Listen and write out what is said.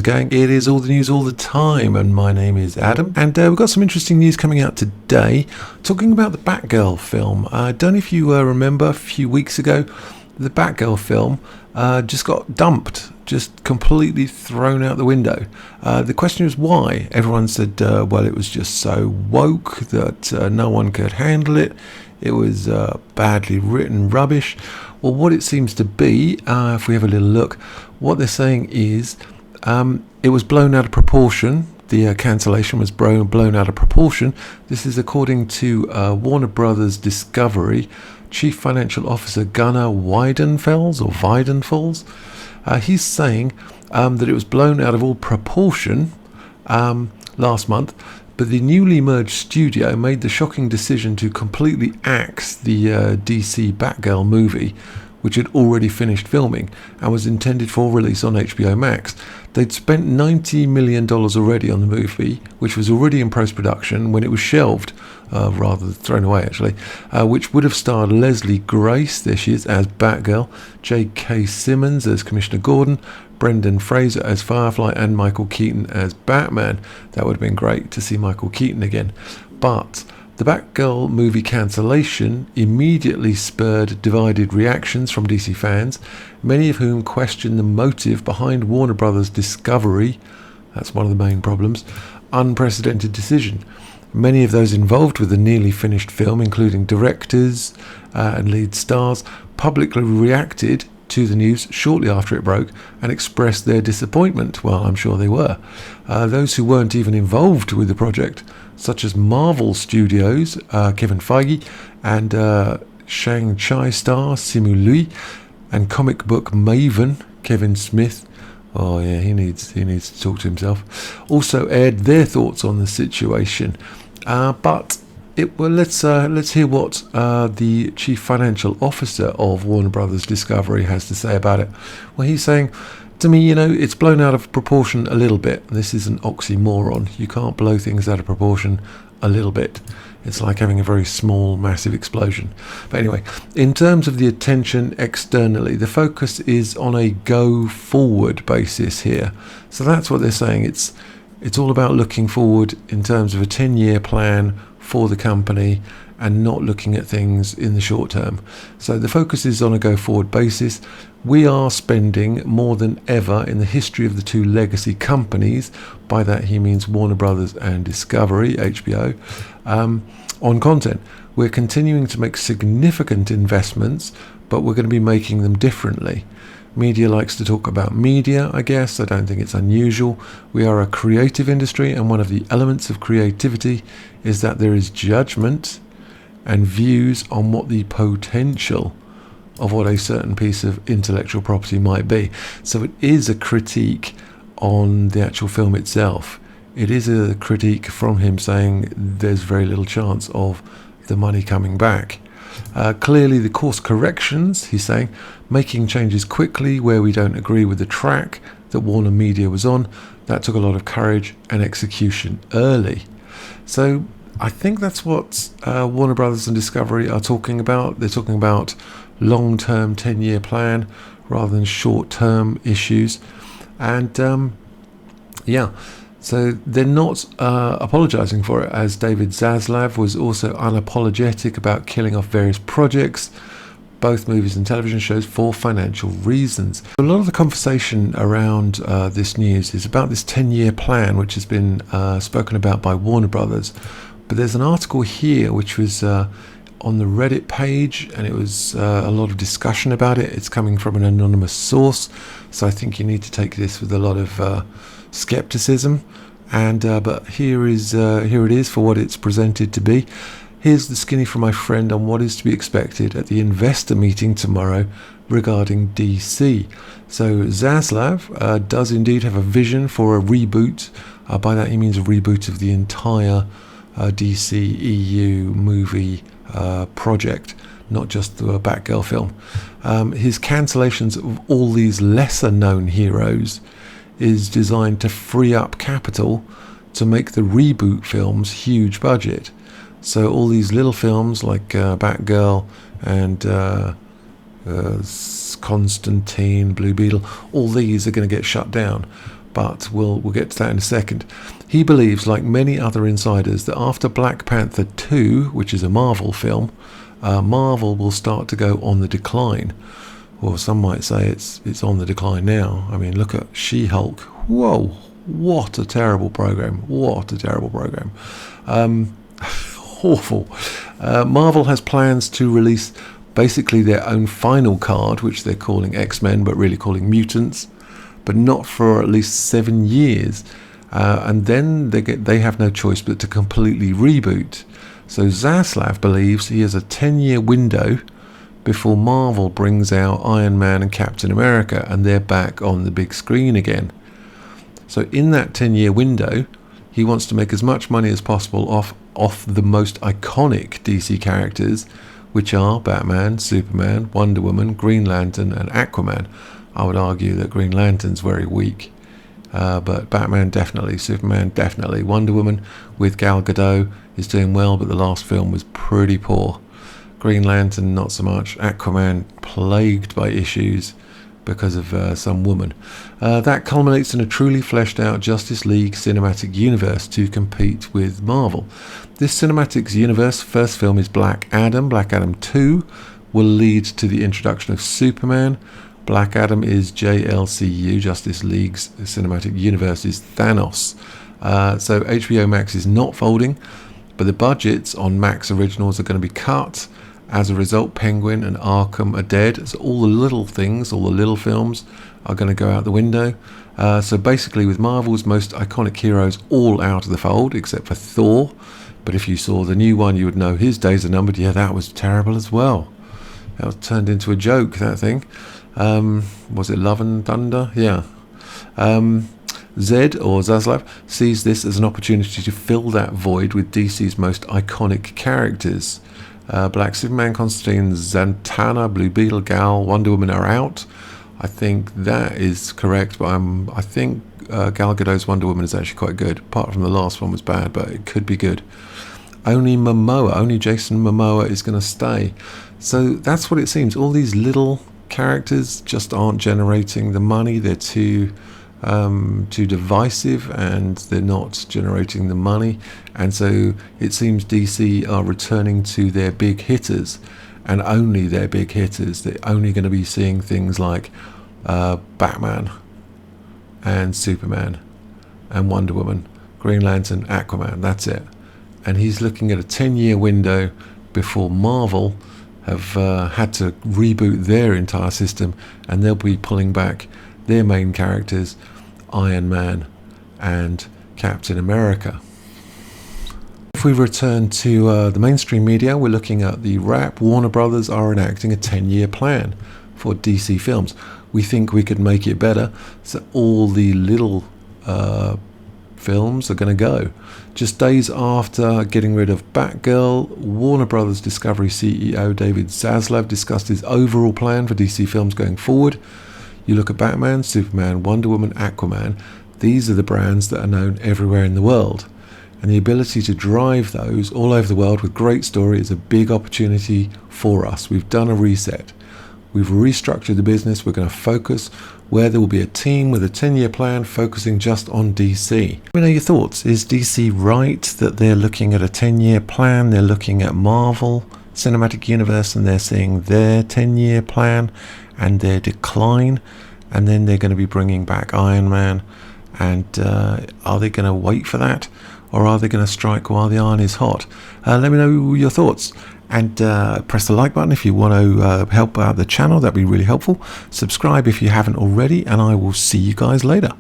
it going? It is all the news all the time, and my name is Adam, and we've got some interesting news coming out today, talking about the Batgirl film. I don't know if you remember a few weeks ago, the Batgirl film just got dumped, just completely thrown out the window. The question was why. Everyone said, well, it was just so woke that no one could handle it. It was badly written rubbish. Well, what it seems to be, if we have a little look, what they're saying is it was blown out of proportion. The cancellation was blown out of proportion. This is according to Warner Brothers Discovery Chief Financial Officer Gunnar Weidenfels. He's saying that it was blown out of all proportion last month, but the newly merged studio made the shocking decision to completely axe the DC Batgirl movie, which had already finished filming and was intended for release on HBO Max. They'd spent $90 million already on the movie, which was already in post-production when it was shelved, rather than thrown away actually, which would have starred Leslie Grace, there she is, as Batgirl, J.K. Simmons as Commissioner Gordon, Brendan Fraser as Firefly, and Michael Keaton as Batman. That would have been great to see Michael Keaton again. But the Batgirl movie cancellation immediately spurred divided reactions from DC fans, many of whom questioned the motive behind Warner Brothers Discovery, that's one of the main problems, unprecedented decision. Many of those involved with the nearly finished film, including directors and lead stars, publicly reacted to the news shortly after it broke and expressed their disappointment. Well, I'm sure they were. Those who weren't even involved with the project, such as Marvel Studios, Kevin Feige, and Shang-Chi star Simu Liu, and comic book maven Kevin Smith. Oh yeah, he needs to talk to himself. Also aired their thoughts on the situation. Let's hear what the Chief Financial Officer of Warner Brothers Discovery has to say about it. Well, he's saying, to me, it's blown out of proportion a little bit. This is an oxymoron. You can't blow things out of proportion a little bit. It's like having a very small, massive explosion. But anyway, in terms of the attention externally, the focus is on a go-forward basis here. So that's what they're saying. It's all about looking forward in terms of a 10-year plan for the company and not looking at things in the short term. So the focus is on a go-forward basis. We are spending more than ever in the history of the two legacy companies, by that he means Warner Brothers and Discovery, HBO, on content. We're continuing to make significant investments, but we're going to be making them differently. Media likes to talk about media, I guess. I don't think it's unusual. We are a creative industry, and one of the elements of creativity is that there is judgment and views on what the potential of what a certain piece of intellectual property might be. So it is a critique on the actual film itself. It is a critique from him saying there's very little chance of the money coming back. Clearly the course corrections, he's saying, making changes quickly where we don't agree with the track that Warner Media was on, that took a lot of courage and execution early. So I think that's what Warner Brothers and Discovery are talking about. They're talking about long-term 10-year plan rather than short-term issues. And so they're not apologising for it, as David Zaslav was also unapologetic about killing off various projects, both movies and television shows, for financial reasons. A lot of the conversation around this news is about this 10-year plan, which has been spoken about by Warner Brothers. But there's an article here which was on the Reddit page, and it was a lot of discussion about it. It's coming from an anonymous source, so I think you need to take this with a lot of skepticism. And but here it is for what it's presented to be. Here's the skinny from my friend on what is to be expected at the investor meeting tomorrow regarding DC. So Zaslav does indeed have a vision for a reboot. By that he means a reboot of the entire DC EU movie project, not just the Batgirl film. His cancellations of all these lesser known heroes is designed to free up capital to make the reboot films huge budget. So all these little films like Batgirl and Constantine, Blue Beetle, all these are going to get shut down. but we'll get to that in a second. He believes, like many other insiders, that after Black Panther 2, which is a Marvel film, Marvel will start to go on the decline. Or some might say it's on the decline now. I mean, look at She-Hulk. Whoa, what a terrible program. What a terrible program. Awful. Marvel has plans to release basically their own final card, which they're calling X-Men, but really calling mutants, but not for at least 7 years. And then they have no choice but to completely reboot. So Zaslav believes he has a 10-year window before Marvel brings out Iron Man and Captain America, and they're back on the big screen again. So in that 10-year window, he wants to make as much money as possible off the most iconic DC characters, which are Batman, Superman, Wonder Woman, Green Lantern and Aquaman. I would argue that Green Lantern's very weak, but Batman definitely, Superman definitely. Wonder Woman with Gal Gadot is doing well, but the last film was pretty poor. Green Lantern not so much. Aquaman plagued by issues because of some woman. That culminates in a truly fleshed out Justice League cinematic universe to compete with Marvel. This cinematic universe first film is Black Adam. Black Adam 2 will lead to the introduction of Superman. Black Adam is JLCU, Justice League's cinematic universe is Thanos. So HBO Max is not folding, but the budgets on Max originals are going to be cut. As a result, Penguin and Arkham are dead. So all the little things, all the little films are going to go out the window. So basically with Marvel's most iconic heroes all out of the fold, except for Thor. But if you saw the new one, you would know his days are numbered. Yeah, that was terrible as well. That was turned into a joke, that thing. Was it Love and Thunder? Yeah. Zed, or Zaslav, sees this as an opportunity to fill that void with DC's most iconic characters. Black Superman, Constantine, Zatanna, Blue Beetle, Gal, Wonder Woman are out. I think that is correct, but I think Gal Gadot's Wonder Woman is actually quite good. Apart from the last one was bad, but it could be good. Only Jason Momoa is going to stay. So that's what it seems. All these little characters just aren't generating the money. They're too divisive, and they're not generating the money, and so it seems DC are returning to their big hitters, and only their big hitters. They're only going to be seeing things like Batman and Superman and Wonder Woman, Green Lantern, Aquaman. That's it. And he's looking at a 10-year window before Marvel have had to reboot their entire system, and they'll be pulling back their main characters, Iron Man and Captain America. If we return to the mainstream media, we're looking at the wrap. Warner Brothers are enacting a 10-year plan for DC films. We think we could make it better, so all the little films are going to go. Just days after getting rid of Batgirl, Warner Brothers Discovery CEO David Zaslav discussed his overall plan for DC films going forward. You look at Batman, Superman, Wonder Woman, Aquaman, these are the brands that are known everywhere in the world. And the ability to drive those all over the world with great story is a big opportunity for us. We've done a reset. We've restructured the business. We're going to focus where there will be a team with a 10-year plan focusing just on DC. Let me know your thoughts. Is DC right that they're looking at a 10-year plan? They're looking at Marvel Cinematic Universe and they're seeing their 10-year plan and their decline, and then they're going to be bringing back Iron Man, and are they going to wait for that, or are they going to strike while the iron is hot? Let me know your thoughts, and press the like button if you want to help out the channel. That'd be really helpful. Subscribe if you haven't already, and I will see you guys later.